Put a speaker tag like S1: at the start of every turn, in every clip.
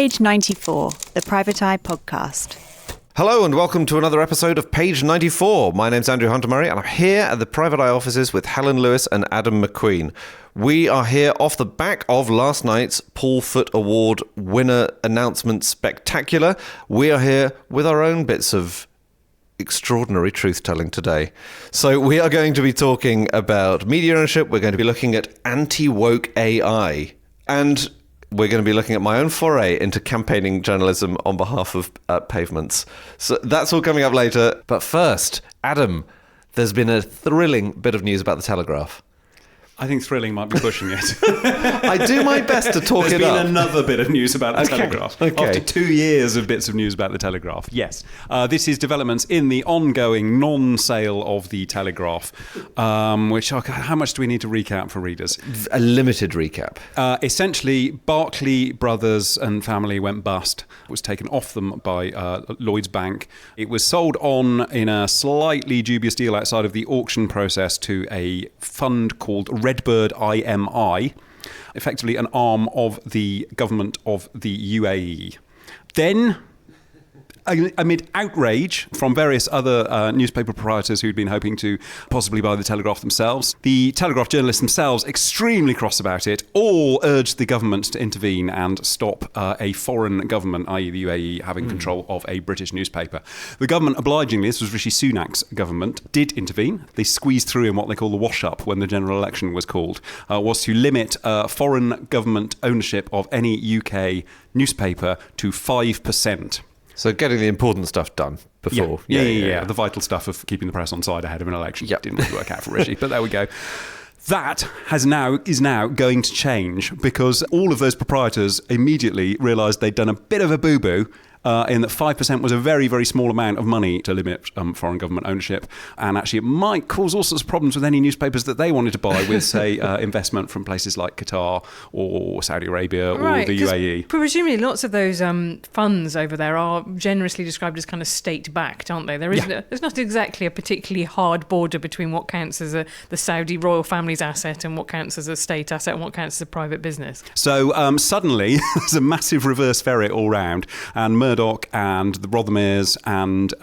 S1: Page 94, the Private Eye podcast.
S2: Hello and welcome to another episode of Page 94. My name's Andrew Hunter-Murray and I'm here at the Private Eye offices with Helen Lewis and Adam McQueen. We are here off the back of last night's Paul Foot Award winner announcement spectacular. We are here with our own bits of extraordinary truth-telling today. So we are going to be talking about media ownership. We're going to be looking at anti-woke AI. And we're going to be looking at my own foray into campaigning journalism on behalf of Pavements. So that's all coming up later. But first, Adam, there's been a thrilling bit of news about the Telegraph.
S3: I think thrilling might be pushing it.
S2: I do my best to talk it up.
S3: There's been another bit of news about the Telegraph.
S2: Okay.
S3: After 2 years of bits of news about the Telegraph. Yes. This is developments in the ongoing non-sale of the Telegraph, which, how much do we need to recap for readers?
S2: A limited recap.
S3: Essentially, Barclay Brothers and family went bust. It was taken off them by Lloyds Bank. It was sold on in a slightly dubious deal outside of the auction process to a fund called Redbird IMI, effectively an arm of the government of the UAE. Then, amid outrage from various other newspaper proprietors who'd been hoping to possibly buy the Telegraph themselves, the Telegraph journalists themselves, extremely cross about it, all urged the government to intervene and stop a foreign government, i.e. the UAE, having control of a British newspaper. The government, obligingly, this was Rishi Sunak's government, did intervene. They squeezed through in what they call the wash-up when the general election was called, was to limit foreign government ownership of any UK newspaper to 5%.
S2: So getting the important stuff done before.
S3: Yeah. The vital stuff of keeping the press on side ahead of an election.
S2: Yep.
S3: Didn't really work out for Rishi, but there we go. That is now going to change because all of those proprietors immediately realised they'd done a bit of a boo-boo in that 5% was a very, very small amount of money to limit foreign government ownership. And actually it might cause all sorts of problems with any newspapers that they wanted to buy with, say, investment from places like Qatar or Saudi Arabia or the UAE.
S4: Presumably lots of those funds over there are generously described as kind of state-backed, aren't they? There's not exactly a particularly hard border between what counts as the Saudi royal family's asset and what counts as a state asset and what counts as a private business.
S3: So suddenly there's a massive reverse ferret all round, and Murdoch and the Rothermeres and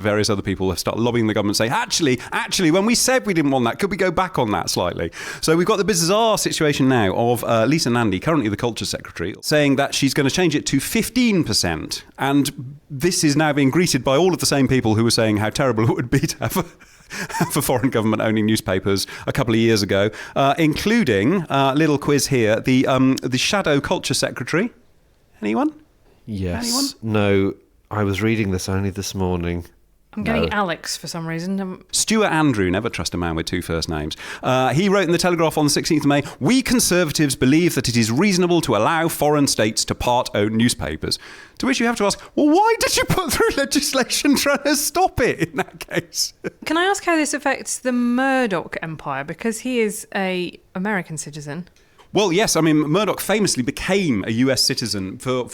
S3: various other people have started lobbying the government, saying, actually, when we said we didn't want that, could we go back on that slightly? So we've got the bizarre situation now of Lisa Nandy, currently the Culture Secretary, saying that she's going to change it to 15%. And this is now being greeted by all of the same people who were saying how terrible it would be to have for foreign government owning newspapers a couple of years ago, including, little quiz here, the Shadow Culture Secretary. Anyone?
S2: Yes.
S3: Anyone?
S2: No, I was reading this only this morning.
S4: I'm getting Alex for some reason.
S3: Stuart Andrew, never trust a man with two first names. He wrote in the Telegraph on the 16th of May, "We Conservatives believe that it is reasonable to allow foreign states to part-own newspapers." To which you have to ask, well, why did you put through legislation trying to stop it in that case?
S4: Can I ask how this affects the Murdoch empire? Because he is an American citizen.
S3: Well, yes. I mean, Murdoch famously became a US citizen for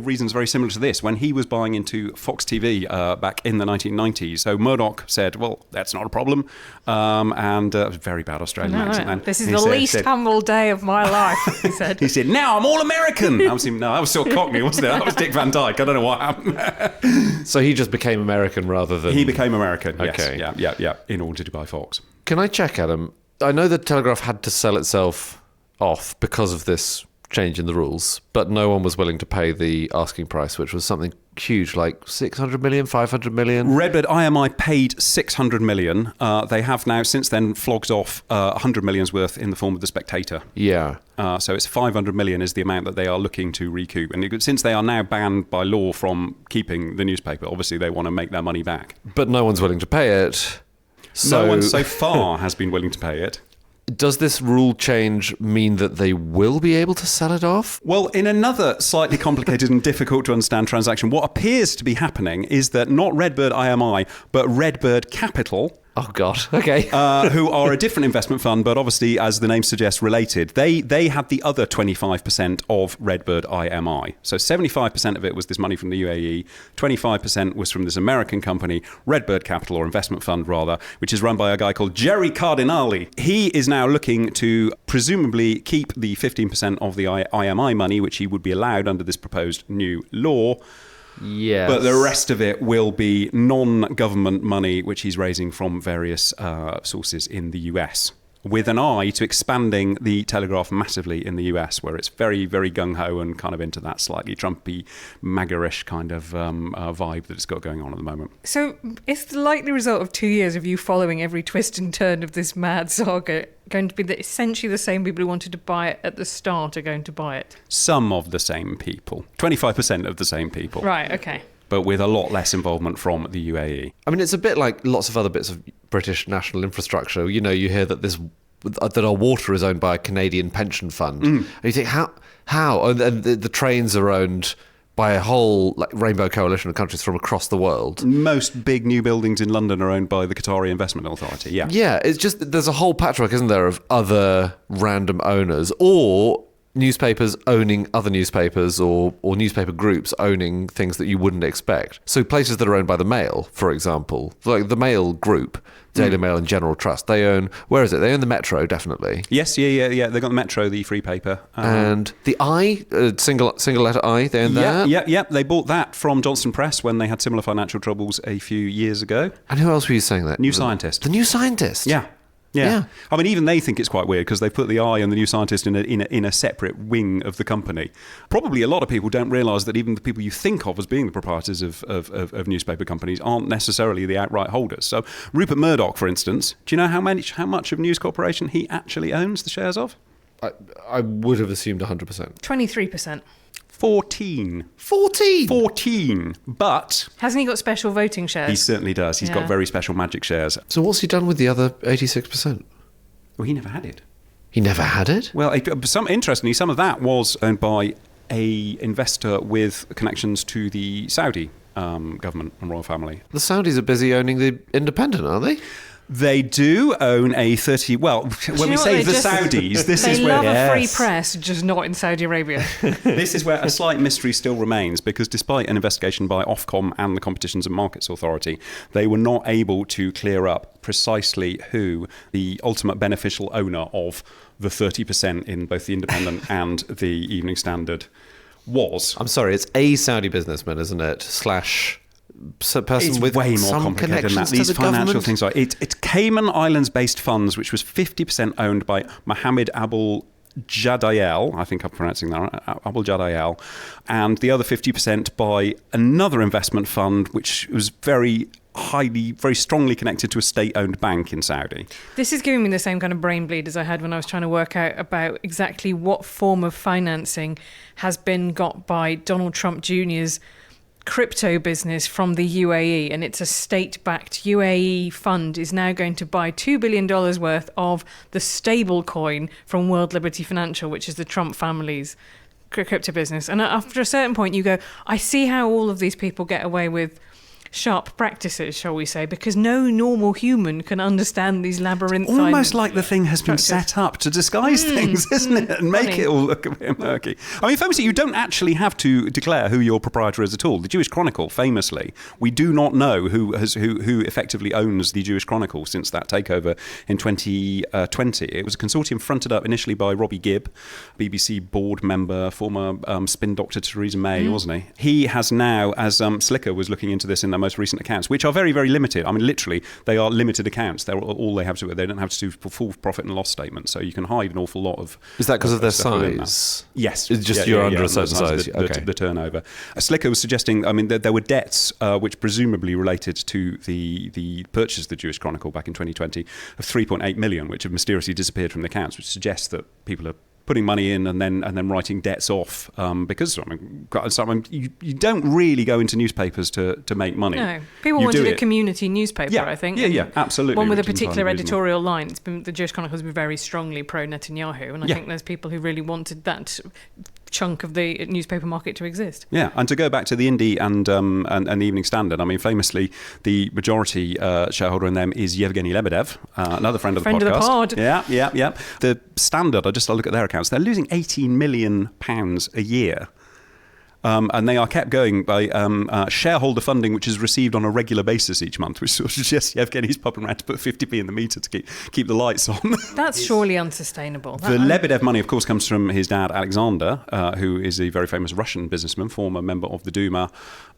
S3: reasons very similar to this when he was buying into Fox TV back in the 1990s. So Murdoch said, well, that's not a problem. And it was a very bad Australian accent. And
S4: this is the least humble day of my life, he said.
S3: He said, now I'm all American. I was still Cockney, wasn't it? That was Dick Van Dyke. I don't know what happened.
S2: So he just became American rather than...
S3: He became American,
S2: okay.
S3: Yes. Yeah, in order to buy Fox.
S2: Can I check, Adam? I know the Telegraph had to sell itself off because of this change in the rules, but no one was willing to pay the asking price, which was something huge, like 600 million, 500 million.
S3: Redbird IMI paid 600 million. They have now since then flogged off 100 million's worth in the form of the Spectator.
S2: Yeah.
S3: So it's 500 million is the amount that they are looking to recoup. And since they are now banned by law from keeping the newspaper, obviously they want to make their money back.
S2: But no one's willing to pay it.
S3: No one so far has been willing to pay it.
S2: Does this rule change mean that they will be able to sell it off?
S3: Well, in another slightly complicated and difficult to understand transaction, what appears to be happening is that not Redbird IMI, but Redbird Capital
S2: Oh, God. Okay.
S3: Who are a different investment fund, but obviously, as the name suggests, related. They had the other 25% of Redbird IMI. So 75% of it was this money from the UAE, 25% was from this American company, Redbird Capital, or investment fund rather, which is run by a guy called Jerry Cardinali. He is now looking to presumably keep the 15% of the IMI money, which he would be allowed under this proposed new law.
S2: Yes.
S3: But the rest of it will be non-government money, which he's raising from various sources in the US, with an eye to expanding the Telegraph massively in the US, where it's very, very gung-ho and kind of into that slightly Trumpy, MAGA-ish kind of vibe that it's got going on at the moment.
S4: So is the likely result of 2 years of you following every twist and turn of this mad saga going to be that essentially the same people who wanted to buy it at the start are going to buy it?
S3: Some of the same people. 25% of the same people.
S4: Right, okay.
S3: But with a lot less involvement from the UAE.
S2: I mean, it's a bit like lots of other bits of British national infrastructure. You know, you hear that our water is owned by a Canadian pension fund. And you think, how? And the trains are owned by a whole rainbow coalition of countries from across the world.
S3: Most big new buildings in London are owned by the Qatari Investment Authority, yeah.
S2: Yeah, it's just, there's a whole patchwork, isn't there, of other random owners, or newspapers owning other newspapers, or newspaper groups owning things that you wouldn't expect. So places that are owned by the Mail, for example, like the Mail Group, Daily Mail and General Trust, they own, where is it? They own the Metro, definitely.
S3: Yes, yeah. They've got the Metro, the free paper.
S2: And the I, single letter I, they own that.
S3: Yeah. They bought that from Johnston Press when they had similar financial troubles a few years ago.
S2: And who else were you saying that?
S3: New Scientist.
S2: The New Scientist?
S3: Yeah. I mean, even they think it's quite weird because they put the Eye and the New Scientist in a separate wing of the company. Probably a lot of people don't realise that even the people you think of as being the proprietors of newspaper companies aren't necessarily the outright holders. So Rupert Murdoch, for instance, do you know how much of News Corporation he actually owns the shares of?
S2: I would have assumed 100%.
S4: 23%.
S3: 14. 14. But
S4: hasn't he got special voting shares?
S3: He certainly does. He's got very special magic shares.
S2: So what's he done with the other 86%?
S3: Well, he never had it.
S2: He never had it?
S3: Well, interestingly, some of that was owned by a investor with connections to the Saudi government and royal family.
S2: The Saudis are busy owning the Independent, aren't they?
S3: They do own a 30... Well, when we say the Saudis, this is where...
S4: They love a free press, just not in Saudi Arabia.
S3: This is where a slight mystery still remains, because despite an investigation by Ofcom and the Competitions and Markets Authority, they were not able to clear up precisely who the ultimate beneficial owner of the 30% in both the Independent and the Evening Standard was.
S2: I'm sorry, it's a Saudi businessman, isn't it? Slash... person
S3: it's
S2: with
S3: way more
S2: some
S3: complicated than that. These
S2: the
S3: financial
S2: government?
S3: things are. It's Cayman Islands-based funds, which was 50% owned by Mohammed Abul Jadayel, I think I'm pronouncing that right, Abul Jadayel, and the other 50% by another investment fund, which was very strongly connected to a state-owned bank in Saudi.
S4: This is giving me the same kind of brain bleed as I had when I was trying to work out about exactly what form of financing has been got by Donald Trump Jr.'s crypto business from the UAE, and it's a state-backed UAE fund is now going to buy $2 billion worth of the stable coin from World Liberty Financial, which is the Trump family's crypto business. And after a certain point you go, I see how all of these people get away with sharp practices, shall we say, because no normal human can understand these labyrinthine...
S3: Almost like the thing has been set up to disguise things, isn't it? And make it all look a bit murky. I mean, famously, you don't actually have to declare who your proprietor is at all. The Jewish Chronicle, famously, we do not know who effectively owns the Jewish Chronicle since that takeover in 2020. It was a consortium fronted up initially by Robbie Gibb, BBC board member, former spin doctor Theresa May, wasn't he? He has now, as Slicker was looking into this in their most recent accounts, which are very, very limited. I mean, literally, they are limited accounts. They're all they have to do. They don't have to do full profit and loss statements, so you can hide an awful lot of...
S2: Is that because of their size?
S3: Yes.
S2: It's just you're under a certain size.
S3: The turnover. Slicker was suggesting, I mean, there were debts which presumably related to the purchase of the Jewish Chronicle back in 2020 of 3.8 million, which have mysteriously disappeared from the accounts, which suggests that people are putting money in and then writing debts off, because you don't really go into newspapers to make money.
S4: No, people wanted a community newspaper, I think.
S3: Yeah, absolutely.
S4: One with a particular editorial line. It's been, the Jewish Chronicle has been very strongly pro-Netanyahu, and I think there's people who really wanted that chunk of the newspaper market to exist.
S3: Yeah, and to go back to the Indie and the Evening Standard, I mean, famously, the majority shareholder in them is Yevgeny Lebedev, another friend of the podcast.
S4: Friend of the pod.
S3: Yeah. The Standard, I just look at their accounts, they're losing £18 million a year. And they are kept going by shareholder funding, which is received on a regular basis each month, which sort of suggests Yevgeny's popping around to put 50p in the meter to keep the lights on.
S4: That's surely unsustainable.
S3: The Lebedev money, of course, comes from his dad, Alexander, who is a very famous Russian businessman, former member of the Duma,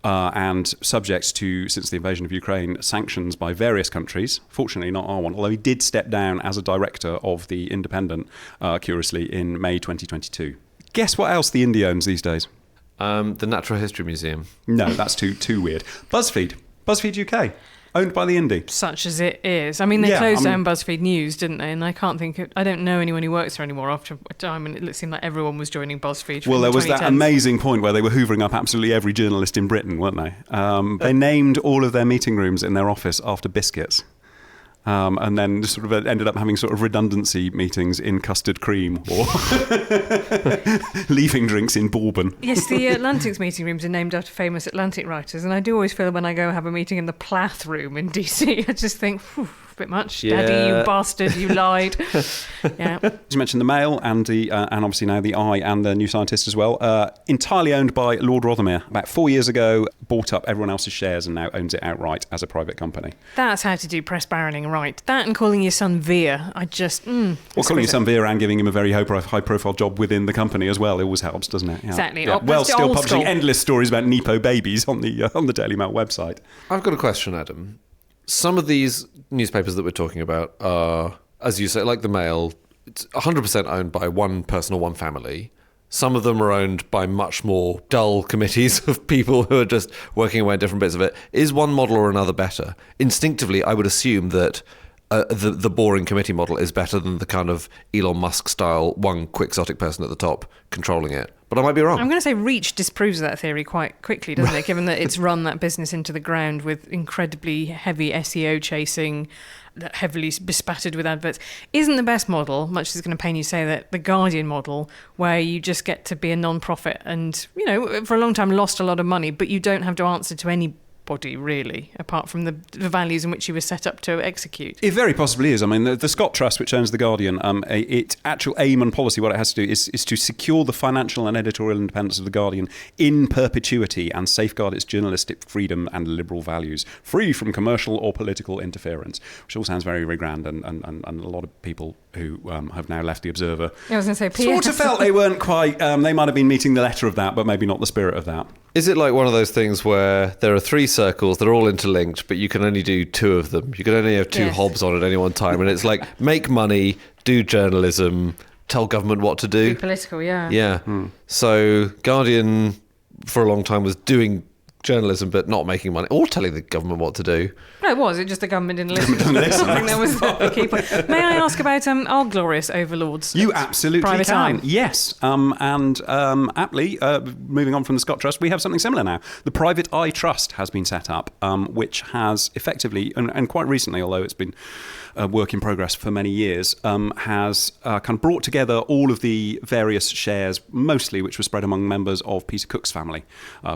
S3: and subject to, since the invasion of Ukraine, sanctions by various countries. Fortunately, not our one, although he did step down as a director of The Independent, curiously, in May 2022. Guess what else the Indie owns these days?
S2: The Natural History Museum.
S3: No, that's too weird. BuzzFeed UK, owned by the Indie.
S4: Such as it is. I mean, they closed down BuzzFeed News, didn't they? And I don't know anyone who works there anymore after a time, and it seemed like everyone was joining BuzzFeed.
S3: Well, there was that amazing point where they were hoovering up absolutely every journalist in Britain, weren't they? They named all of their meeting rooms in their office after biscuits. And then sort of ended up having sort of redundancy meetings in custard cream or leaving drinks in bourbon.
S4: Yes, the Atlantic's meeting rooms are named after famous Atlantic writers, and I do always feel when I go have a meeting in the Plath room in DC, I just think, a bit much.
S2: Yeah.
S4: Daddy, you bastard, you lied. Yeah.
S3: You mentioned the Mail and and obviously now the Eye and the New Scientist as well. Entirely owned by Lord Rothermere. About 4 years ago, bought up everyone else's shares and now owns it outright as a private company.
S4: That's how to do press barreling right. That and calling your son Veer, I just...
S3: Well, calling your son Veer and giving him a very high-profile job within the company as well, it always helps, doesn't it? Yeah.
S4: Exactly.
S3: Yeah. Well, still publishing endless stories about Nepo babies on the Daily Mail website.
S2: I've got a question, Adam. Some of these newspapers that we're talking about are, as you say, like the Mail, it's 100% owned by one person or one family. Some of them are owned by much more dull committees of people who are just working away at different bits of it. Is one model or another better? Instinctively, I would assume that the boring committee model is better than the kind of Elon Musk style one quixotic person at the top controlling it. But I might be wrong.
S4: I'm going to say Reach disproves that theory quite quickly, doesn't it? Given that it's run that business into the ground with incredibly heavy SEO chasing, heavily bespattered with adverts. Isn't the best model, much as it's going to pain you to say that, the Guardian model, where you just get to be a non-profit and, for a long time lost a lot of money, but you don't have to answer to any body, really, apart from the values in which you were set up to execute.
S3: It very possibly is. I mean, the Scott Trust, which owns The Guardian, its actual aim and policy, what it has to do is to secure the financial and editorial independence of The Guardian in perpetuity and safeguard its journalistic freedom and liberal values, free from commercial or political interference, which all sounds very, very grand, and a lot of people who have now left The Observer
S4: I was going to say,
S3: sort of felt they weren't quite, they might have been meeting the letter of that, but maybe not the spirit of that.
S2: Is it like one of those things where there are three circles, they're all interlinked, but you can only do two of them? You can only have two hobs on at any one time, and it's like, make money, do journalism, tell government what to do.
S4: Be political, yeah.
S2: Yeah. So Guardian, for a long time, was doing journalism but not making money, or telling the government what to do.
S4: No, it was. It just the government didn't listen. I think that was the key point. May I ask about our glorious overlords?
S3: You absolutely
S4: Private
S3: can.
S4: Eye?
S3: Yes. And aptly, moving on from the Scott Trust, we have something similar now. The Private Eye Trust has been set up, which has effectively, and quite recently, although it's been a work in progress for many years, has kind of brought together all of the various shares, mostly which were spread among members of Peter Cook's family.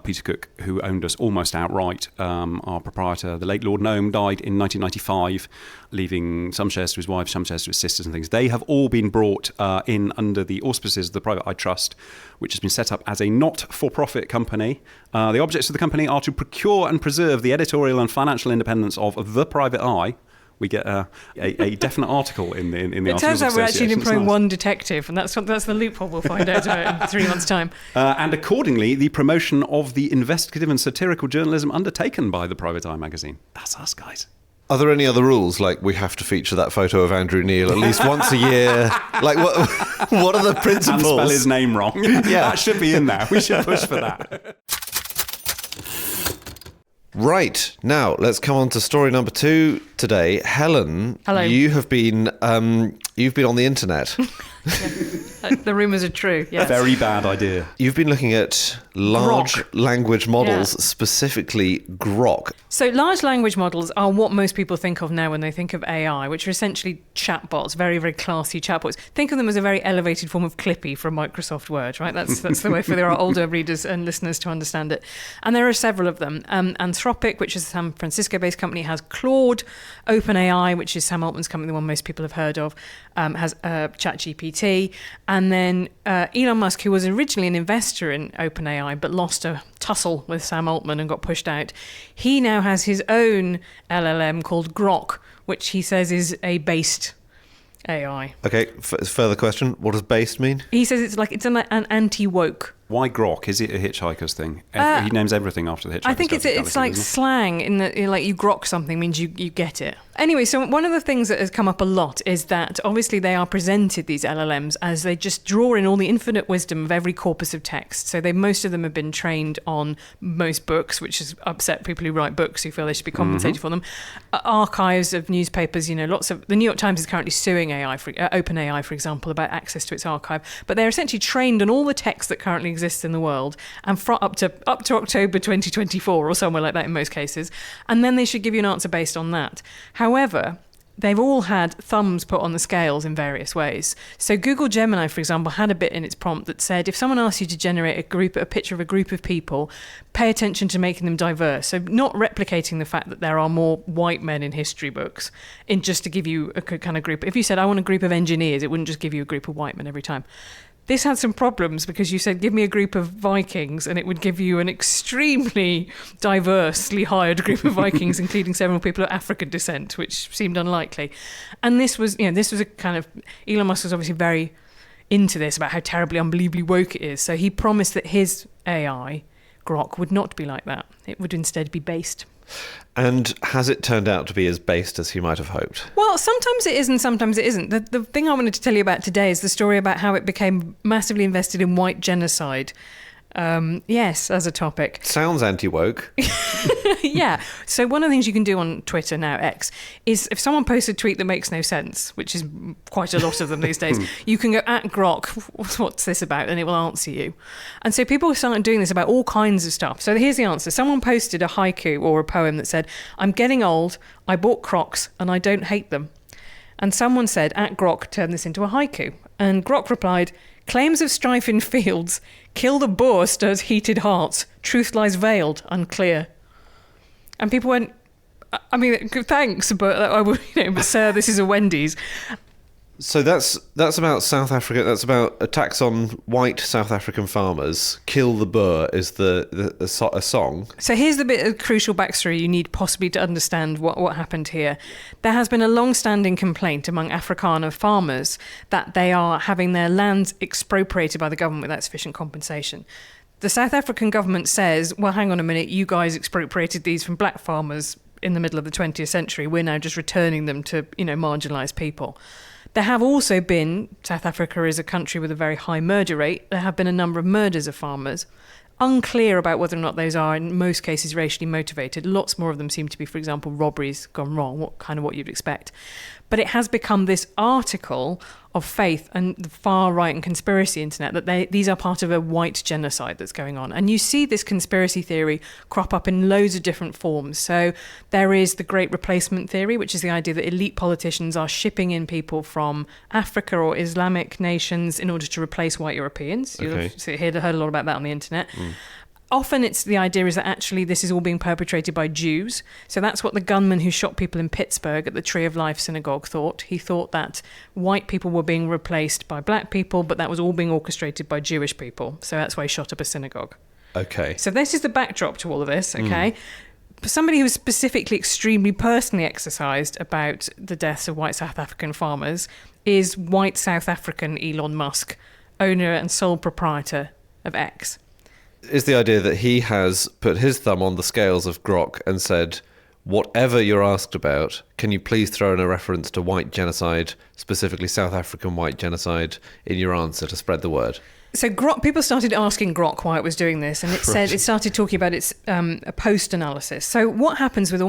S3: Peter Cook, who owned us almost outright, our proprietor, the late Lord Nome, died in 1995, leaving some shares to his wife, some shares to his sisters and things. They have all been brought in under the auspices of the Private Eye Trust, which has been set up as a not-for-profit company. The objects of the company are to procure and preserve the editorial and financial independence of the Private Eye. We get a definite article in the
S4: It turns out we're actually employing
S3: nice.
S4: one detective, and that's the loophole we'll find out about in 3 months' time.
S3: And accordingly, the promotion of the investigative and satirical journalism undertaken by the Private Eye magazine. That's us, guys.
S2: Are there any other rules? Like, we have to feature that photo of Andrew Neil at least once a year? Like, what are the principles?
S3: And spell his name wrong.
S2: Yeah.
S3: That should be in there. We should push for that.
S2: Right, now let's come on to story number 2 today. Helen,
S4: Hello.
S2: you have been on the internet.
S4: The rumours are true, yes.
S3: Very bad idea.
S2: You've been looking at large
S4: Grok.
S2: language models,
S4: Yeah.
S2: specifically Grok.
S4: So large language models are what most people think of now when they think of AI, which are essentially chatbots, very, very classy chatbots. Think of them as a very elevated form of Clippy from Microsoft Word, right? That's the way for our older readers and listeners to understand it. And there are several of them. Anthropic, which is a San Francisco-based company, has Claude. OpenAI, which is Sam Altman's company, the one most people have heard of, has ChatGPT. And then Elon Musk, who was originally an investor in OpenAI but lost a tussle with Sam Altman and got pushed out, he now has his own LLM called Grok, which he says is a based AI.
S2: Okay, further question. What does based mean?
S4: He says it's an anti-woke.
S3: Why Grok? Is it a hitchhiker's thing? He names everything after the hitchhiker's
S4: I think it's like slang in that, like, you grok something means you get it. Anyway, so one of the things that has come up a lot is that obviously they are presented, these LLMs, as they just draw in all the infinite wisdom of every corpus of text. So most of them have been trained on most books, which has upset people who write books who feel they should be compensated for them. Archives of newspapers, the New York Times is currently suing OpenAI, for example, about access to its archive. But they're essentially trained on all the text that currently exists in the world, and up to October 2024 or somewhere like that in most cases, and then they should give you an answer based on that. However, they've all had thumbs put on the scales in various ways. So Google Gemini, for example, had a bit in its prompt that said, if someone asks you to generate a picture of a group of people, pay attention to making them diverse. So not replicating the fact that there are more white men in history books, in just to give you a kind of group. If you said, I want a group of engineers, it wouldn't just give you a group of white men every time. This had some problems because you said, give me a group of Vikings, and it would give you an extremely diversely hired group of Vikings, including several people of African descent, which seemed unlikely. And this was a kind of, Elon Musk was obviously very into this about how terribly, unbelievably woke it is. So he promised that his AI, Grok, would not be like that. It would instead be based.
S2: And has it turned out to be as based as he might have hoped?
S4: Well, sometimes it is and sometimes it isn't. The thing I wanted to tell you about today is the story about how it became massively invested in white genocide. Yes, as a topic.
S2: Sounds anti-woke.
S4: Yeah. So one of the things you can do on Twitter now, X, is if someone posts a tweet that makes no sense, which is quite a lot of them these days, you can go at Grok, what's this about? And it will answer you. And so people started doing this about all kinds of stuff. So here's the answer. Someone posted a haiku or a poem that said, I'm getting old, I bought Crocs, and I don't hate them. And someone said, at Grok, turn this into a haiku. And Grok replied, claims of strife in fields, kill the boar stirs heated hearts, truth lies veiled, unclear. And people went, I mean, thanks, but I would, but sir, this is a Wendy's.
S2: So that's about South Africa. That's about attacks on white South African farmers. Kill the Boer is a song.
S4: So here's the bit of crucial backstory you need possibly to understand what happened here. There has been a long-standing complaint among Afrikaner farmers that they are having their lands expropriated by the government without sufficient compensation. The South African government says, well, hang on a minute, you guys expropriated these from black farmers in the middle of the 20th century. We're now just returning them to, marginalised people. There have also been, South Africa is a country with a very high murder rate, there have been a number of murders of farmers. Unclear about whether or not those are, in most cases, racially motivated. Lots more of them seem to be, for example, robberies gone wrong, what you'd expect. But it has become this article of faith and the far right and conspiracy internet that these are part of a white genocide that's going on. And you see this conspiracy theory crop up in loads of different forms. So there is the Great Replacement theory, which is the idea that elite politicians are shipping in people from Africa or Islamic nations in order to replace white Europeans.
S2: Okay.
S4: You've heard a lot about that on the internet. Often the idea is that actually this is all being perpetrated by Jews. So that's what the gunman who shot people in Pittsburgh at the Tree of Life synagogue thought. He thought that white people were being replaced by black people, but that was all being orchestrated by Jewish people. So that's why he shot up a synagogue.
S2: Okay.
S4: So this is the backdrop to all of this, okay? Somebody who was specifically extremely personally exercised about the deaths of white South African farmers is white South African Elon Musk, owner and sole proprietor of X.
S2: Is the idea that he has put his thumb on the scales of Grok and said, whatever you're asked about, can you please throw in a reference to white genocide, specifically South African white genocide, in your answer to spread the word?
S4: So Grok, people started asking Grok why it was doing this, and it started talking about its post analysis. So what happens with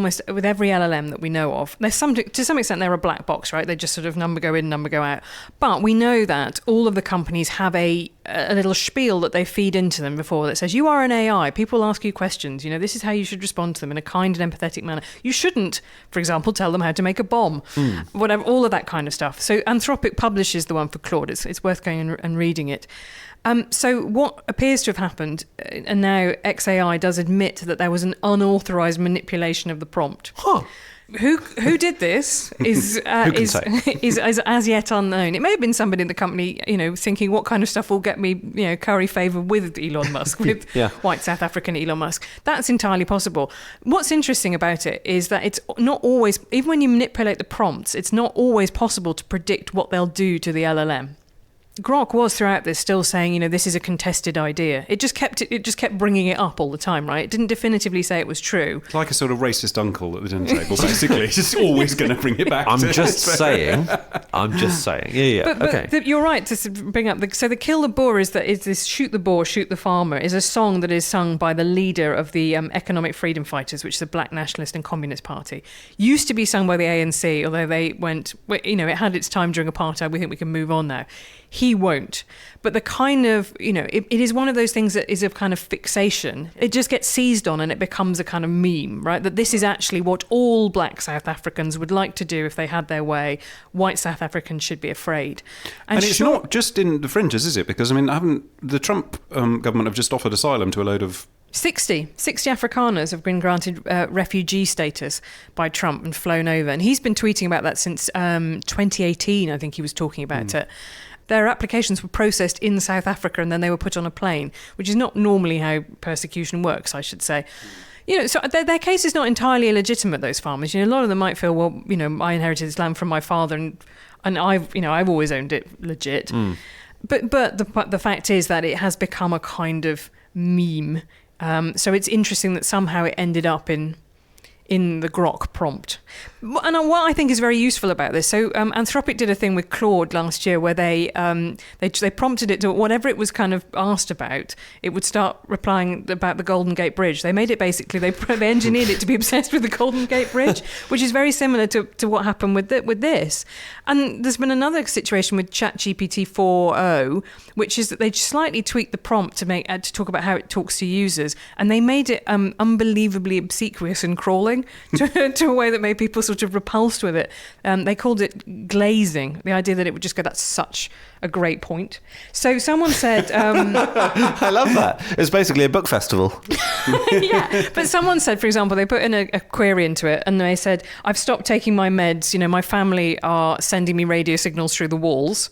S4: every LLM that we know of? To some extent, they're a black box, right? They just sort of number go in, number go out. But we know that all of the companies have a little spiel that they feed into them before that says, you are an AI. People ask you questions. This is how you should respond to them in a kind and empathetic manner. You shouldn't, for example, tell them how to make a bomb. Whatever, all of that kind of stuff. So Anthropic publishes the one for Claude. It's worth going and reading it. So what appears to have happened, and now XAI does admit that there was an unauthorized manipulation of the prompt.
S2: Huh.
S4: Who did this is as yet unknown. It may have been somebody in the company, thinking what kind of stuff will get me, curry favour with Elon Musk, with white South African Elon Musk. That's entirely possible. What's interesting about it is that it's not always, even when you manipulate the prompts, it's not always possible to predict what they'll do to the LLM. Grok was throughout this still saying, this is a contested idea. It just kept bringing it up all the time, right? It didn't definitively say it was true.
S3: It's like a sort of racist uncle at the dinner table, basically. It's just always going to bring it back.
S2: I'm just saying. Yeah.
S4: But
S2: okay.
S4: You're right to bring up the Kill the Boer is this Shoot the Boer, Shoot the Farmer is a song that is sung by the leader of the Economic Freedom Fighters, which is the Black Nationalist and Communist Party. Used to be sung by the ANC, although they went, it had its time during apartheid. We think we can move on now. He won't. But the kind of, it is one of those things that is a kind of fixation. It just gets seized on and it becomes a kind of meme, right? That this is actually what all black South Africans would like to do if they had their way. White South Africans should be afraid.
S3: And it's not just in the fringes, is it? Because, the Trump government have just offered asylum to a load of
S4: 60 Afrikaners have been granted refugee status by Trump and flown over. And he's been tweeting about that since 2018, I think he was talking about it. Their applications were processed in South Africa and then they were put on a plane, which is not normally how persecution works, I should say. So their case is not entirely illegitimate, those farmers. A lot of them might feel, well, I inherited this land from my father and I've always owned it legit. But the fact is that it has become a kind of meme. So it's interesting that somehow it ended up in the Grok prompt. And what I think is very useful about this, so Anthropic did a thing with Claude last year where they prompted it to whatever it was kind of asked about, it would start replying about the Golden Gate Bridge. They made it basically, they engineered it to be obsessed with the Golden Gate Bridge, which is very similar to what happened with this. And there's been another situation with ChatGPT 4.0, which is that they slightly tweaked the prompt to talk about how it talks to users, and they made it unbelievably obsequious and crawling to a way that made people sort of repulsed with it. They called it glazing, the idea that it would just go, that's such a great point. So someone said...
S2: I love that. It's basically a book festival.
S4: Yeah, but someone said, for example, they put in a query into it and they said, I've stopped taking my meds, my family are sending me radio signals through the walls.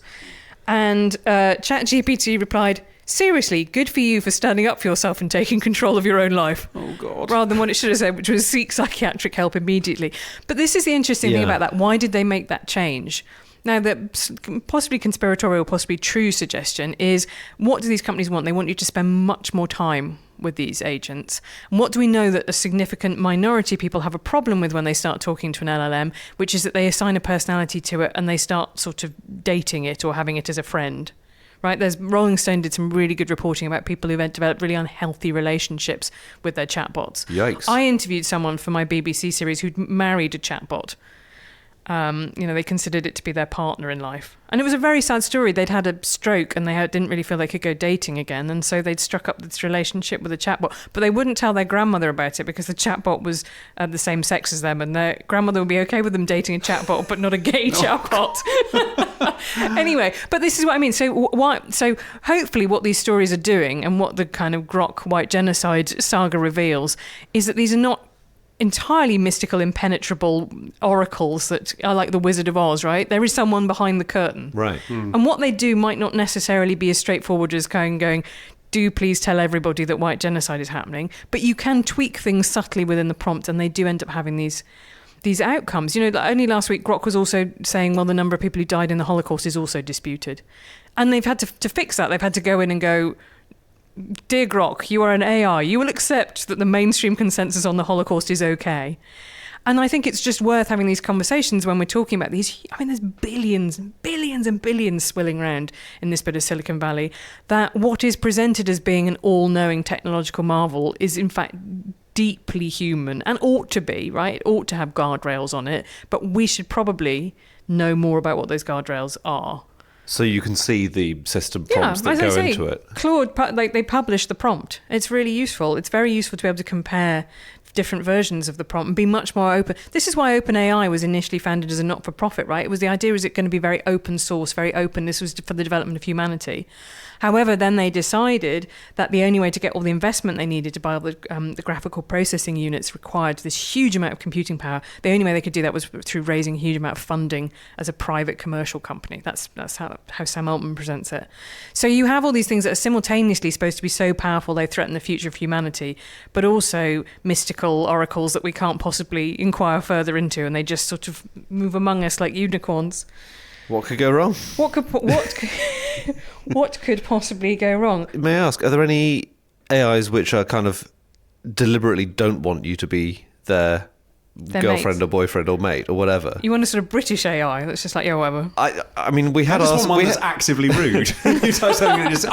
S4: And ChatGPT replied, seriously, good for you for standing up for yourself and taking control of your own life.
S3: Oh, God.
S4: Rather than what it should have said, which was seek psychiatric help immediately. But this is the interesting thing about that. Why did they make that change? Now, the possibly conspiratorial, possibly true suggestion is, what do these companies want? They want you to spend much more time with these agents. And what do we know that a significant minority of people have a problem with when they start talking to an LLM, which is that they assign a personality to it and they start sort of dating it or having it as a friend. Right, Rolling Stone did some really good reporting about people who've developed really unhealthy relationships with their chatbots.
S2: Yikes.
S4: I interviewed someone for my BBC series who'd married a chatbot. They considered it to be their partner in life. And it was a very sad story. They'd had a stroke and they didn't really feel they could go dating again. And so they'd struck up this relationship with a chatbot. But they wouldn't tell their grandmother about it because the chatbot was the same sex as them. And their grandmother would be okay with them dating a chatbot, but not a gay chatbot. Anyway, but this is what I mean. So hopefully what these stories are doing and what the kind of Grok white genocide saga reveals is that these are not entirely mystical, impenetrable oracles that are like the Wizard of Oz, right? There is someone behind the curtain.
S2: Right.
S4: And what they do might not necessarily be as straightforward as going, do please tell everybody that white genocide is happening. But you can tweak things subtly within the prompt and they do end up having these outcomes. Only last week Grok was also saying, well, the number of people who died in the Holocaust is also disputed. And they've had to fix that. They've had to go in and go, dear Grok, you are an AI. You will accept that the mainstream consensus on the Holocaust is okay. And I think it's just worth having these conversations when we're talking about these. I mean, there's billions and billions and billions swilling around in this bit of Silicon Valley, that what is presented as being an all-knowing technological marvel is in fact deeply human and ought to be, right? It ought to have guardrails on it, but we should probably know more about what those guardrails are.
S2: So you can see the system prompts that go into it.
S4: Claude, they publish the prompt. It's really useful. It's very useful to be able to compare different versions of the prompt and be much more open. This is why OpenAI was initially founded as a not-for-profit, right? It was the idea, is it going to be very open source, very open. This was for the development of humanity. However, then they decided that the only way to get all the investment they needed to buy all the graphical processing units required this huge amount of computing power. The only way they could do that was through raising a huge amount of funding as a private commercial company. That's how Sam Altman presents it. So you have all these things that are simultaneously supposed to be so powerful they threaten the future of humanity, but also mystical oracles that we can't possibly inquire further into, and they just sort of move among us like unicorns.
S2: What could go wrong?
S4: What could possibly go wrong?
S2: May I ask, are there any AIs which are kind of deliberately don't want you to be their girlfriend
S4: mates.
S2: or boyfriend or mate or whatever?
S4: You want a sort of British AI that's just like, yeah, whatever.
S2: I mean, we had
S3: I just
S2: asked...
S3: want one that's actively rude. You touch something and just,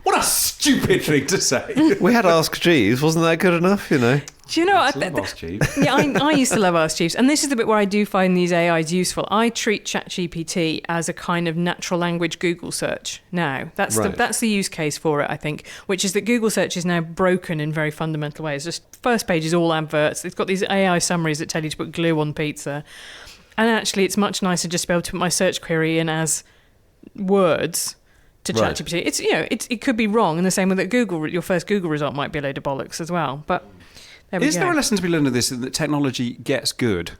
S3: what a stupid thing to say.
S2: We had Ask Jeeves. Wasn't that good enough, you know?
S4: Do you know what?
S3: Love Ask Jeeves.
S4: Yeah, I used to love Ask Jeeves. And this is the bit where I do find these AIs useful. I treat ChatGPT as a kind of natural language Google search now. That's the use case for it, I think, which is that Google search is now broken in very fundamental ways. Just first page is all adverts. It's got these AI summaries that tell you to put glue on pizza. And actually, it's much nicer just to be able to put my search query in as words to ChatGPT. It's, you know, it could be wrong in the same way that your first Google result might be a load of bollocks as well. But
S3: is there a lesson to be learned of this, that technology gets good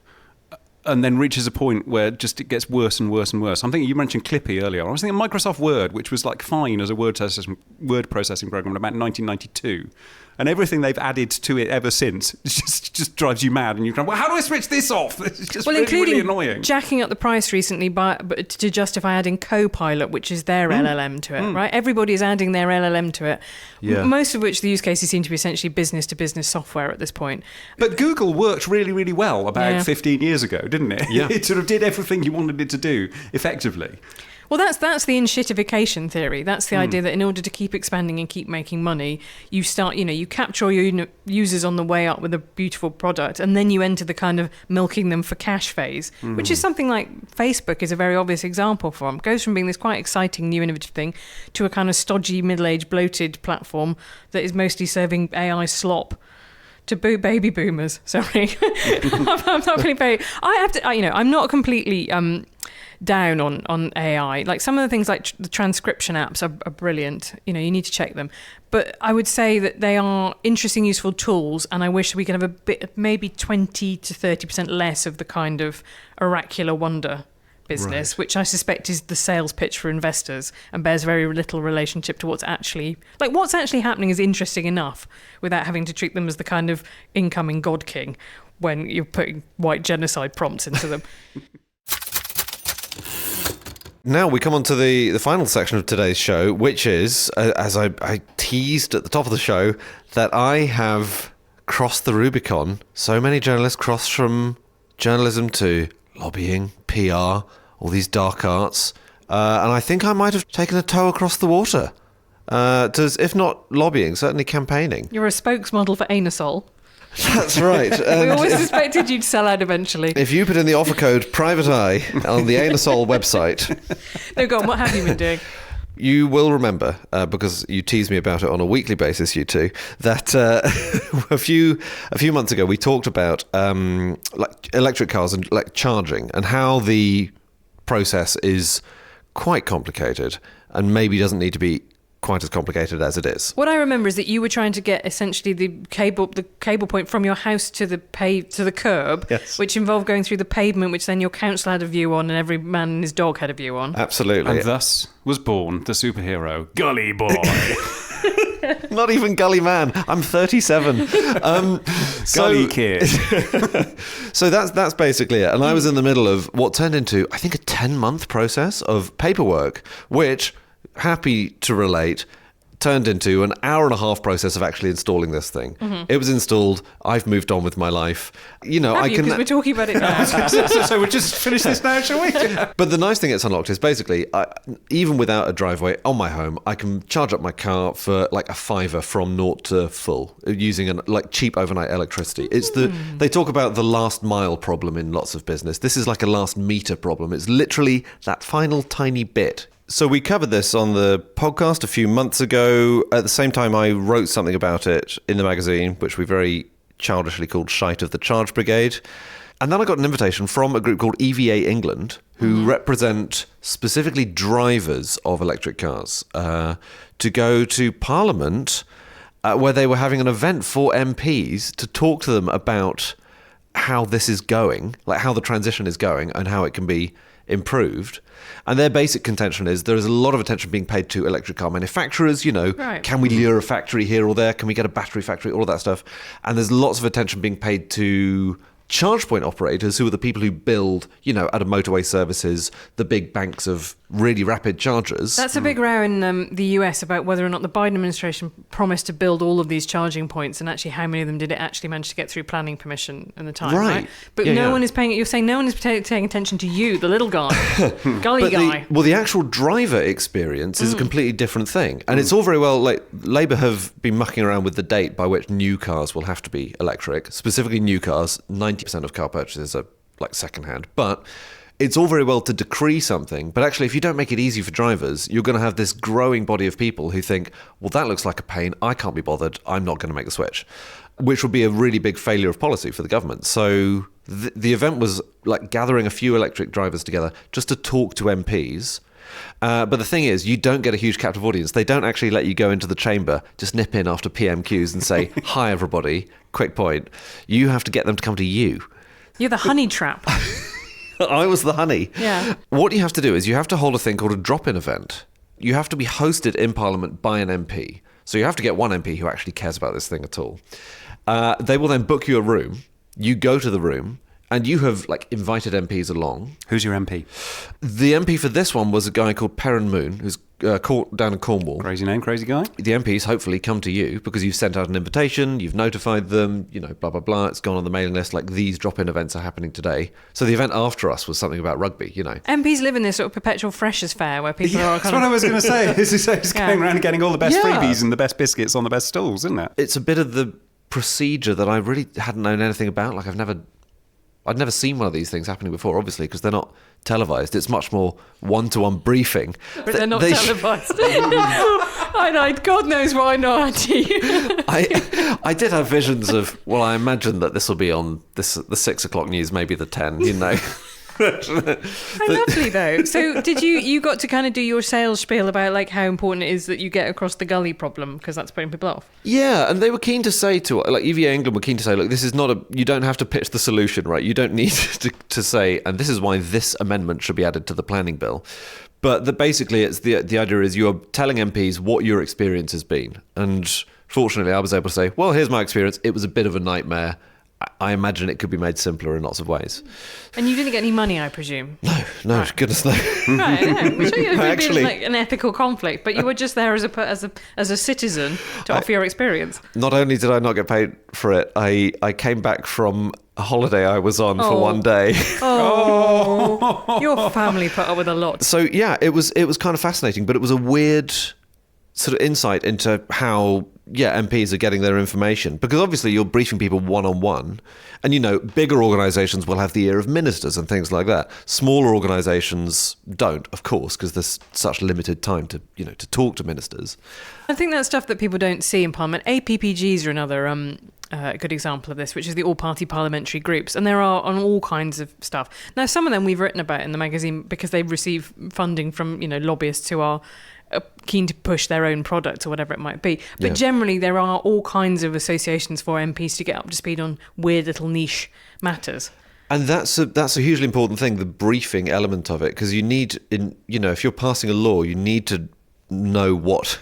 S3: and then reaches a point where just it gets worse and worse and worse? I'm thinking, you mentioned Clippy earlier. I was thinking Microsoft Word, which was like fine as a word processing program in about 1992. And everything they've added to it ever since just drives you mad. And you go, well, how do I switch this off? It's just really annoying.
S4: Jacking up the price recently to justify adding Copilot, which is their LLM to it, right? Everybody is adding their LLM to it. Yeah. Most of which the use cases seem to be essentially business-to-business software at this point.
S3: But Google worked really, really well about 15 years ago, didn't it?
S2: Yeah.
S3: It sort of did everything you wanted it to do effectively.
S4: Well, that's the in-shitification theory. That's the idea that in order to keep expanding and keep making money, you start, you capture all your users on the way up with a beautiful product, and then you enter the kind of milking them for cash phase, which is something like Facebook is a very obvious example from. It goes from being this quite exciting, new, innovative thing to a kind of stodgy, middle-aged, bloated platform that is mostly serving AI slop to baby boomers. Sorry, I'm not really I'm not completely down on AI. Like some of the things like the transcription apps are brilliant. You need to check them. But I would say that they are interesting, useful tools, and I wish we could have a bit, maybe 20 to 30% less of the kind of oracular wonder business, which I suspect is the sales pitch for investors and bears very little relationship to what's actually happening is interesting enough without having to treat them as the kind of incoming God King when you're putting white genocide prompts into them.
S2: Now we come on to the final section of today's show, which is, as I teased at the top of the show, that I have crossed the Rubicon. So many journalists cross from journalism to lobbying, PR, all these dark arts. And I think I might have taken a toe across the water. If not lobbying, certainly campaigning.
S4: You're a spokesmodel for Anusol.
S2: That's right.
S4: We always suspected you'd sell out eventually.
S2: If you put in the offer code Private Eye on the Anusol website...
S4: No, go on, what have you been doing?
S2: You will remember, because you tease me about it on a weekly basis, you two, that a few months ago we talked about like electric cars and like charging and how the process is quite complicated and maybe doesn't need to be quite as complicated as it is.
S4: What I remember is that you were trying to get essentially the cable point from your house to the curb,
S2: yes,
S4: which involved going through the pavement, which then your council had a view on and every man and his dog had a view on.
S2: Absolutely.
S3: And thus was born the superhero Gully Boy.
S2: Not even Gully Man. I'm 37.
S3: Gully Kid.
S2: So that's basically it. And I was in the middle of what turned into, I think, a 10-month process of paperwork, which, happy to relate, turned into an hour and a half process of actually installing this thing. It was installed. I've moved on with my life.
S4: Because we're talking about it now.
S3: So we'll just finish this now, shall we?
S2: But the nice thing it's unlocked is basically, even without a driveway on my home, I can charge up my car for like a £5 from 0 to full using cheap overnight electricity. It's they talk about the last mile problem in lots of business. This is like a last meter problem. It's literally that final tiny bit. So we covered this on the podcast a few months ago. At the same time, I wrote something about it in the magazine, which we very childishly called Shite of the Charge Brigade. And then I got an invitation from a group called EVA England, who represent specifically drivers of electric cars, to go to Parliament, where they were having an event for MPs to talk to them about how this is going, like how the transition is going and how it can be improved. And their basic contention is there is a lot of attention being paid to electric car manufacturers,
S4: Right.
S2: Can we lure a factory here or there? Can we get a battery factory? All of that stuff. And there's lots of attention being paid to charge point operators, who are the people who build, out of motorway services, the big banks of really rapid chargers.
S4: That's a big row in the US about whether or not the Biden administration promised to build all of these charging points, and actually how many of them did it actually manage to get through planning permission in the time, right? But no one is paying. You're saying no one is paying attention to you, the little guy, gully guy.
S2: The actual driver experience is a completely different thing. And it's all very well, like, Labour have been mucking around with the date by which new cars will have to be electric. Specifically new cars, 90% of car purchases are like second-hand. But it's all very well to decree something, but actually if you don't make it easy for drivers, you're going to have this growing body of people who think, well, that looks like a pain, I can't be bothered, I'm not going to make the switch, which would be a really big failure of policy for the government. So the event was like gathering a few electric drivers together just to talk to MPs. But the thing is, you don't get a huge captive audience. They don't actually let you go into the chamber, just nip in after PMQs and say, hi, everybody, quick point. You have to get them to come to you.
S4: You're the honey trap.
S2: I was the honey.
S4: Yeah.
S2: What you have to do is you have to hold a thing called a drop-in event. You have to be hosted in Parliament by an MP. So you have to get one MP who actually cares about this thing at all. They will then book you a room. You go to the room, and you have invited MPs along.
S3: Who's your MP?
S2: The MP for this one was a guy called Perrin Moon, who's down in Cornwall.
S3: Crazy name, crazy guy.
S2: The MPs hopefully come to you because you've sent out an invitation, you've notified them, blah, blah, blah. It's gone on the mailing list, like these drop-in events are happening today. So the event after us was something about rugby,
S4: MPs live in this sort of perpetual freshers fair where people are
S3: That's what I was going to say. It's going around and getting all the best
S2: Yeah.
S3: freebies and the best biscuits on the best stalls, isn't it?
S2: It's a bit of the procedure that I really hadn't known anything about. I'd never seen one of these things happening before, obviously, because they're not televised. It's much more one-to-one briefing.
S4: But they're not televised. I know, God knows why not.
S2: I did have visions of, well, I imagine that this will be on the 6 o'clock news, maybe the 10,
S4: How lovely though. So did you got to kind of do your sales spiel about how important it is that you get across the gully problem, because that's putting people off?
S2: Yeah, and they were keen to say EVA England were keen to say, look, this is not you don't have to pitch the solution, right? You don't need to say, and this is why this amendment should be added to the planning bill. But basically it's the idea is you're telling MPs what your experience has been. And fortunately I was able to say, well, here's my experience. It was a bit of a nightmare. I imagine it could be made simpler in lots of ways.
S4: And you didn't get any money, I presume?
S2: No,
S4: Right.
S2: goodness no.
S4: Right, yeah. Which would
S2: Actually-
S4: be an ethical conflict, but you were just there as a citizen to offer your experience.
S2: Not only did I not get paid for it, I came back from a holiday I was on for one day.
S4: Oh, your family put up with a lot.
S2: So yeah, it was kind of fascinating, but it was a weird sort of insight into how MPs are getting their information, because obviously you're briefing people one-on-one, and bigger organisations will have the ear of ministers and things like that. Smaller organisations don't, of course, because there's such limited time to talk to ministers.
S4: I think that's stuff that people don't see in Parliament. APPGs are another good example of this, which is the all-party parliamentary groups, and there are on all kinds of stuff. Now, some of them we've written about in the magazine because they receive funding from lobbyists who are keen to push their own product or whatever it might be. But generally, there are all kinds of associations for MPs to get up to speed on weird little niche matters.
S2: And that's a hugely important thing, the briefing element of it, because you need, if you're passing a law, you need to know what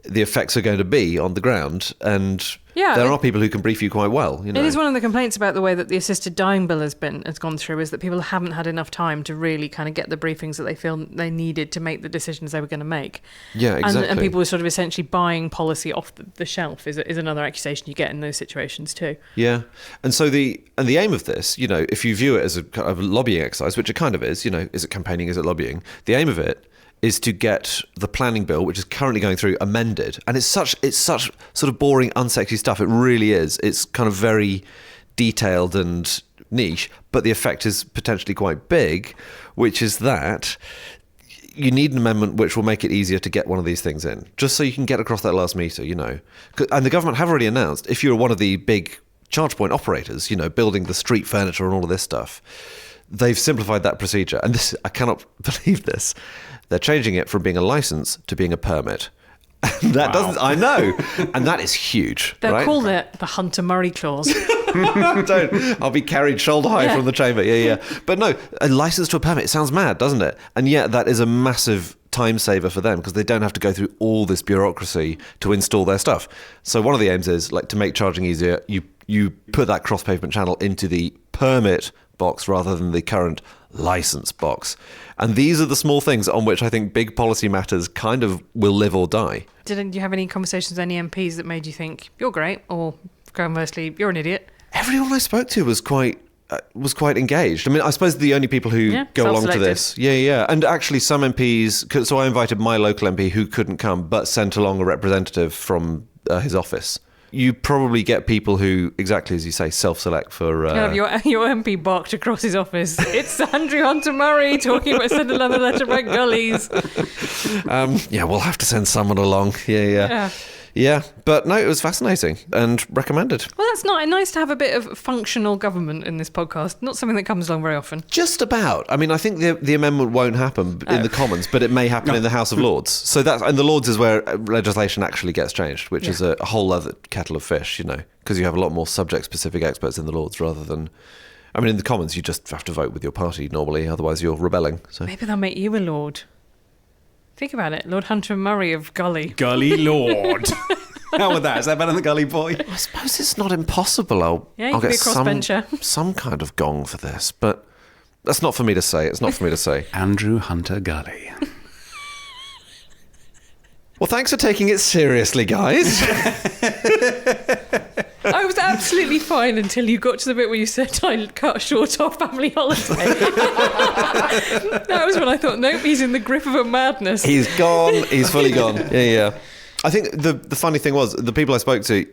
S2: the effects are going to be on the ground. And there are people who can brief you quite well. You know?
S4: It is one of the complaints about the way that the assisted dying bill has gone through, is that people haven't had enough time to really kind of get the briefings that they feel they needed to make the decisions they were going to make.
S2: Yeah, exactly.
S4: And people were sort of essentially buying policy off the shelf is another accusation you get in those situations too.
S2: Yeah. And so the aim of this, if you view it as a kind of lobbying exercise, which it kind of is, is it campaigning, is it lobbying? The aim of it is to get the planning bill, which is currently going through, amended. And it's such sort of boring, unsexy stuff. It really is. It's kind of very detailed and niche, but the effect is potentially quite big, which is that you need an amendment which will make it easier to get one of these things in, just so you can get across that last meter, And the government have already announced, if you're one of the big charge point operators, building the street furniture and all of this stuff, they've simplified that procedure. And this, I cannot believe this. They're changing it from being a license to being a permit. And that doesn't, I know. And that is huge.
S4: They'll call it the Hunter Murray clause.
S2: Don't. I'll be carried shoulder high from the chamber. Yeah. But no, a license to a permit, it sounds mad, doesn't it? And yet that is a massive time saver for them, because they don't have to go through all this bureaucracy to install their stuff. So one of the aims is, to make charging easier, you put that cross-pavement channel into the permit box rather than the current license box. And these are the small things on which I think big policy matters kind of will live or die.
S4: Didn't you have any conversations with any MPs that made you think, you're great, or conversely, you're an idiot?
S2: Everyone I spoke to was quite engaged. I mean, I suppose the only people who go along to this. Yeah. And actually some MPs, so I invited my local MP who couldn't come, but sent along a representative from his office. You probably get people who, exactly as you say, self-select for...
S4: Your MP barked across his office. It's Andrew Hunter Murray talking about send another letter about Gullies.
S2: We'll have to send someone along. Yeah, but no, it was fascinating and recommended.
S4: Well, that's nice to have a bit of functional government in this podcast. Not something that comes along very often.
S2: Just about. I mean, I think the amendment won't happen in the Commons, but it may happen in the House of Lords. So and the Lords is where legislation actually gets changed, which is a whole other kettle of fish, because you have a lot more subject-specific experts in the Lords rather than... I mean, in the Commons, you just have to vote with your party normally, otherwise you're rebelling. So
S4: maybe they'll make you a Lord. Think about it, Lord Hunter Murray of Gully.
S3: Gully Lord. How with that? Is that better than Gully Boy?
S2: I suppose it's not impossible. I'll
S4: be a
S2: get
S4: crossbencher.
S2: some kind of gong for this, but that's not for me to say. It's not for me to say.
S3: Andrew Hunter Gully.
S2: Well, thanks for taking it seriously, guys.
S4: I was absolutely fine until you got to the bit where you said I cut short our family holiday. That was when I thought, nope, he's in the grip of a madness.
S2: He's gone. He's fully gone. Yeah. I think the funny thing was, the people I spoke to,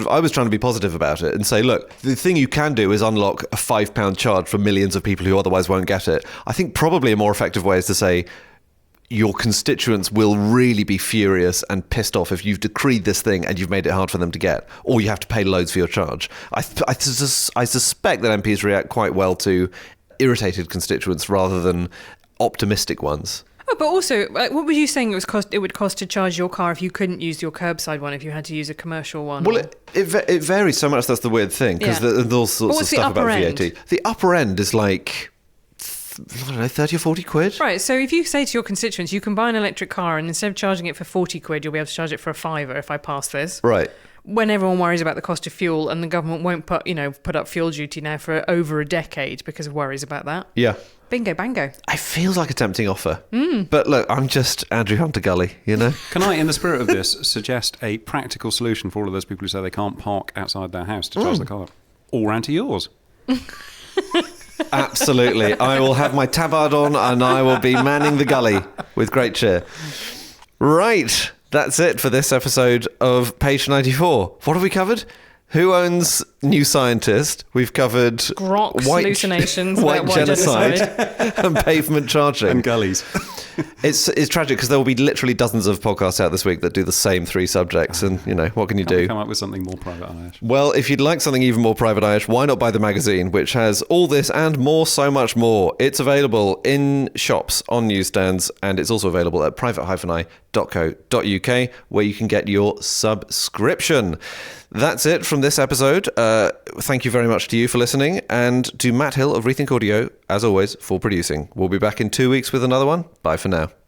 S2: I was trying to be positive about it and say, look, the thing you can do is unlock a £5 charge for millions of people who otherwise won't get it. I think probably a more effective way is to say, your constituents will really be furious and pissed off if you've decreed this thing and you've made it hard for them to get, or you have to pay loads for your charge. I suspect that MPs react quite well to irritated constituents rather than optimistic ones.
S4: Oh, but also, what were you saying it would cost to charge your car if you couldn't use your curbside one, if you had to use a commercial one?
S2: Well, it varies so much. That's the weird thing, because there's all sorts of stuff about VAT. The upper end is like, I don't know, 30 or 40 quid.
S4: Right, so if you say to your constituents, you can buy an electric car and instead of charging it for 40 quid, you'll be able to charge it for a fiver if I pass this.
S2: Right.
S4: When everyone worries about the cost of fuel and the government won't put up fuel duty now for over a decade because of worries about that.
S2: Yeah.
S4: Bingo, bango.
S2: It feels like a tempting offer. But look, I'm just Andrew Hunter Gully,
S3: Can I, in the spirit of this, suggest a practical solution for all of those people who say they can't park outside their house to charge the car? All round to yours.
S2: Absolutely. I will have my tabard on and I will be manning the gully with great cheer. Right. That's it for this episode of Page 94. What have we covered? Who owns New Scientist? We've covered
S4: Grok's hallucinations,
S2: white genocide, and pavement charging.
S3: And Gullies.
S2: It's tragic because there will be literally dozens of podcasts out this week that do the same three subjects, and what can you do?
S3: Come up with something more private eye-ish.
S2: Well, if you'd like something even more private eye-ish, why not buy the magazine, which has all this and more, so much more. It's available in shops, on newsstands, and it's also available at private-eye.co.uk, where you can get your subscription. That's it from this episode. Thank you very much to you for listening, and to Matt Hill of Rethink Audio, as always, for producing. We'll be back in 2 weeks with another one. Bye for now.